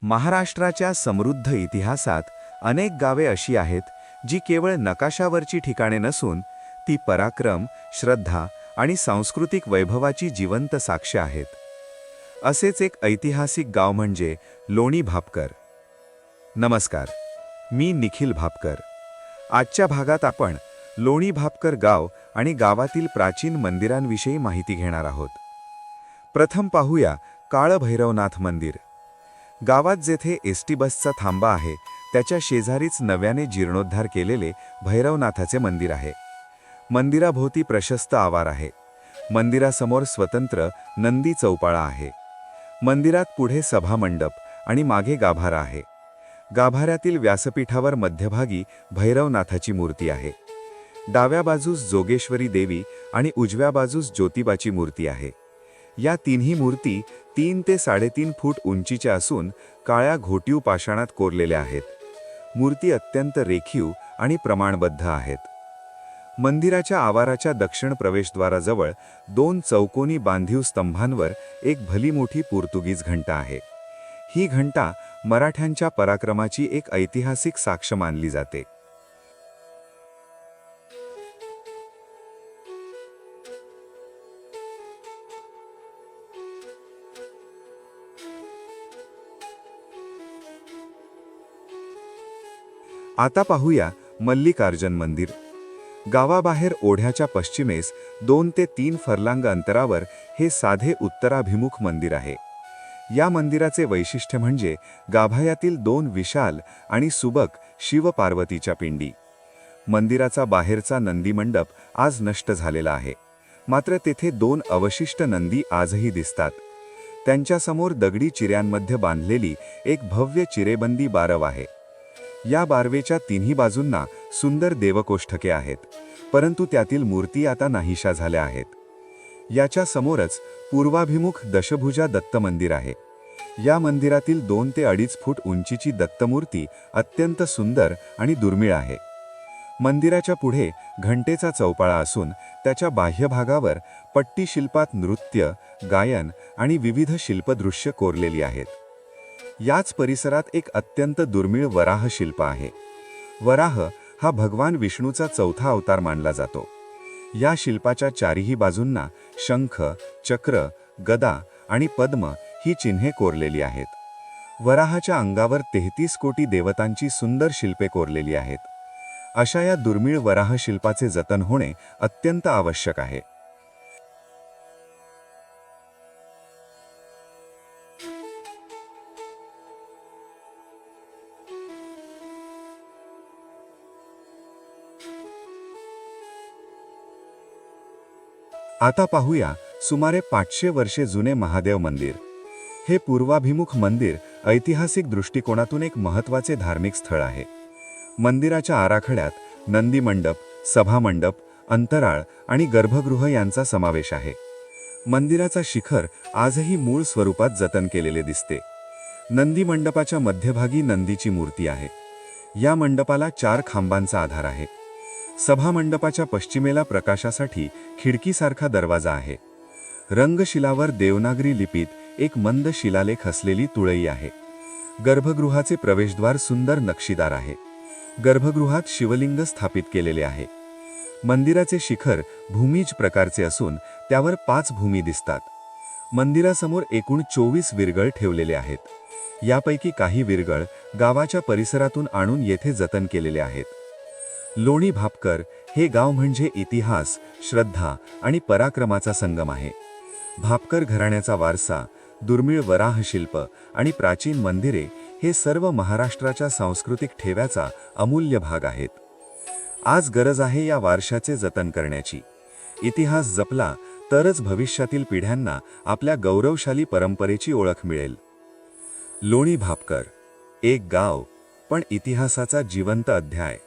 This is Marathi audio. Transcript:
महाराष्ट्राच्या समृद्ध इतिहासात अनेक गावे अशी आहेत जी केवळ नकाशावरची ठिकाणे नसून ती पराक्रम, श्रद्धा आणि सांस्कृतिक वैभवाची जिवंत साक्ष आहेत. असेच एक ऐतिहासिक गाव म्हणजे लोणी भापकर. नमस्कार, मी निखिल भापकर. आजच्या भागात आपण लोणी भापकर गाव आणि गावातील प्राचीन मंदिरांविषयी माहिती घेणार आहोत. प्रथम पाहूया काळभैरवनाथ मंदिर. गावात जेथे एसटी बसचा थांबा आहे त्याच्या शेजारीच नव्याने जीर्णोद्धार केलेले भैरवनाथाचे मंदिर आहे. मंदिराभोवती प्रशस्त आवार आहे. मंदिरासमोर स्वतंत्र नंदी चौपाळा आहे. मंदिरात पुढे सभामंडप आणि मागे गाभारा आहे. गाभाऱ्यातील व्यासपीठावर मध्यभागी भैरवनाथाची मूर्ती आहे. डाव्या बाजूस जोगेश्वरी देवी आणि उजव्या बाजूस ज्योतिबाची मूर्ती आहे. या तिन्ही मूर्ती 3 ते 3.5 फूट उंचीच्या असून काळ्या घोटीव पाषाणात कोरलेल्या आहेत. मूर्ती अत्यंत रेखीव आणि प्रमाणबद्ध आहेत. मंदिराच्या आवाराच्या दक्षिण प्रवेशद्वाराजवळ 2 चौकोनी बांधीव स्तंभांवर एक भली मोठी पोर्तुगीज घंटा आहे. ही घंटा मराठ्यांच्या पराक्रमाची एक ऐतिहासिक साक्ष मानली जाते. आता पाहूया मल्लिकार्जुन मंदिर. गावाबाहेर ओढ्याच्या पश्चिमेस 2 ते 3 फरलांग अंतरावर हे साधे उत्तराभिमुख मंदिर आहे. या मंदिराचे वैशिष्ट्य म्हणजे गाभाऱ्यातील 2 विशाल आणि सुबक शिव-पार्वतीच्या पिंडी. मंदिराचा बाहेरचा नंदी मंडप आज नष्ट झालेला आहे, मात्र तेथे 2 अवशिष्ट नंदी आजही दिसतात. त्यांच्यासमोर दगडी चिऱ्यांमध्ये बांधलेली एक भव्य चिरेबंदी बारव आहे. या बारवेच्या तिन्ही बाजूंना सुंदर देवकोष्ठके आहेत, परंतु त्यातील मूर्ती आता नाहीशा झाल्या आहेत. याच्या समोरच पूर्वाभिमुख दशभुजा दत्त मंदिर आहे. या मंदिरातील 2 ते 2.5 फूट उंचीची दत्तमूर्ती अत्यंत सुंदर आणि दुर्मिळ आहे. मंदिराच्या पुढे घंटेचा चौपाळा असून त्याच्या बाह्य भागावर पट्टी शिल्पात नृत्य, गायन आणि विविध शिल्पदृश्य कोरलेली आहेत. याच परिसरात एक अत्यंत दुर्मिळ वराह शिल्प आहे. वराह हा भगवान विष्णूचा चौथा अवतार मानला जातो. या शिल्पाच्या चारीही बाजूंना शंख, चक्र, गदा आणि पद्म ही चिन्हे कोरलेली आहेत. वराहाच्या अंगावर 33 कोटी देवतांची सुंदर शिल्पे कोरलेली आहेत. अशा या दुर्मिळ वराह शिल्पाचे जतन होणे अत्यंत आवश्यक आहे. आता पाहूया सुमारे 500 वर्षे जुने महादेव मंदिर. हे पूर्वाभिमुख मंदिर ऐतिहासिक दृष्टिकोनातून एक महत्त्वाचे धार्मिक स्थळ आहे. मंदिराच्या आराखड्यात नंदी मंडप, सभामंडप, अंतराळ आणि गर्भगृह यांचा समावेश आहे. मंदिराचा शिखर आजही मूळ स्वरूपात जतन केलेले दिसते. नंदी मंडपाच्या मध्यभागी नंदीची मूर्ती आहे. या मंडपाला 4 खांबांचा आधार आहे. सभामंडपाच्या पश्चिमेला प्रकाशासाठी खिडकीसारखा दरवाजा आहे. रंगशिलावर देवनागरी लिपीत एक मंद शिलालेख असलेली तुळई आहे. गर्भगृहाचे प्रवेशद्वार सुंदर नक्षीदार आहे. गर्भगृहात शिवलिंग स्थापित केलेले आहे. मंदिराचे शिखर भूमिज प्रकारचे असून त्यावर 5 भूमी दिसतात. मंदिरासमोर एकूण 24 विरगळ ठेवलेले आहेत. यापैकी काही विरगळ गावाच्या परिसरातून आणून येथे जतन केलेले आहेत. लोणी भापकर हे गाव म्हणजे इतिहास, श्रद्धा आणि पराक्रमाचा संगम आहे. भापकर घराण्याचा वारसा, दुर्मिळ वराह शिल्प आणि प्राचीन मंदिरे हे सर्व महाराष्ट्राच्या सांस्कृतिक ठेव्याचा अमूल्य भाग आहेत. आज गरज आहे या वारशाचे जतन करण्याची. इतिहास जपला तरच भविष्यातील पिढ्यांना आपल्या गौरवशाली परंपरेची ओळख मिळेल. लोणी भापकर, एक गाव पण इतिहासाचा जिवंत अध्याय.